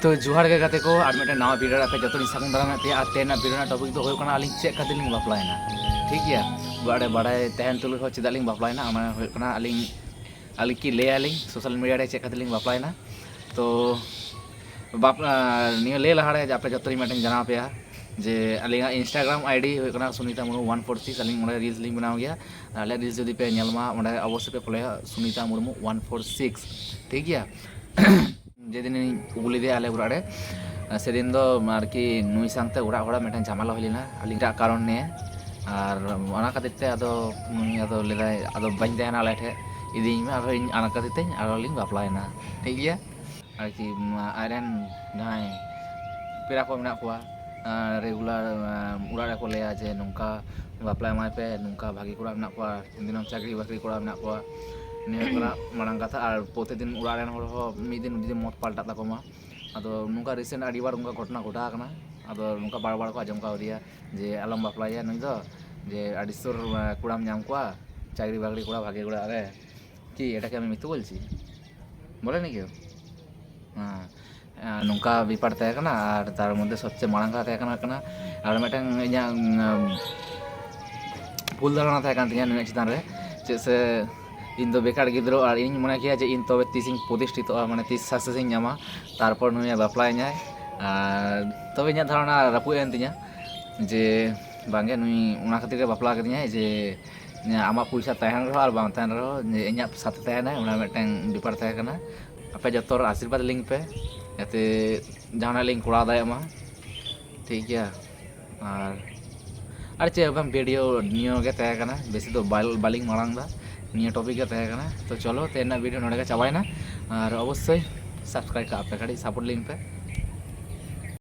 तो जोहार के गाते को और मिट्टे नवा वीडियो पे जतनी सागुन दाराम पे और तेना वीडियो टॉपिक तो होय कना आलिंग चेक खातिर लिंग बापलायना ठीक गया बाड़े बाड़े तहन तुल हो चेदा लिंग बापलायना ओना होय कना आलिंग की ले आलिंग सोशल मीडिया रे चेक खातिर लिंग बापलायना तो बाप नियो ले लहाड़े आपे जतनी मिट्टे जाना पे जे आलिंग इंस्टाग्राम आईडी होय कना सुनीता मुर्मू 146 आलिंग ओंडे रील्स लिंग बनाव गया आले रील्स जदि पे नेलमा ओंडे अवश्य पे फॉलो सुनीता मुर्मू 146 ठीक गया जेदिन उगुली दे आले उड़ाड़े से दिन दो आरकी नुई सांगते उड़ा उड़ा मिटन झमेला हुई लेना अलिंग कारण ने और ओना खातिर ते आदो नुई आदो लेदाय आदो बाñ तहना आले ठे इदिñ में आरो इन आना खातिर ते आरो लिंग बापलायना ठीक गया आरकी आयरन जहां पेरा को मेना कोआ रेगुलर उड़ा रे को लेया जे नुंका बापलाय माय पे नुंका भागी कोड़ा मेना कोआ दिनम चाकरी बाकरी कोड़ा मेना कोआ मांग कथा और प्रतिदिन उड़ा मिदिन मत पाल्टा तक अब नुका रिसेंट आड़ी बार उनका घटना घटा अब नुका बार बार को आजम का जे आलम बापलाया नुई दो जे आड़ी सुर कुड़ाम नाम को चाकरी बाकरी कोड़ा भागे कोड़ा अरे कि एटाके आमी मिथ्या बोलছি बोले नाকি हाँ नुका विपार तहै कना और तार मध्य सबसे मांग तहै कना और मिटन इᱧᱟ भूल धारणा तहै कन तिᱧा नुई चितान रे चे से इन दो बेकार गिद्रो और इन मने किया जे इन तबे तीसिंग प्रतिष्ठित माने तीस सक्सेस इन नामा तारपर नुई बापलायኛय तबे इᱧा धारणा रापुद एन तिᱧा जे बांगे नुई उना खातिर के बापला कदिᱧाय जे आमा पैसा तहन रहो और बांग तहन रहो जे इᱧा साथे तहनाय उना मिटन बेपार तहै कना आपे जतर आशीर्वाद लिंग पे याते जहाना लिंग कोड़ा दायमा ठीक गया और चे बम वीडियो नियो के तहै कना बेसी तो बालिंग मांग दा निया टॉपिक के तहै कना तो चलो तेना वीडियो नोडे के चाबायना और अवश्य सब्सक्राइब का पे खड़ी सपोर्ट लिंक पे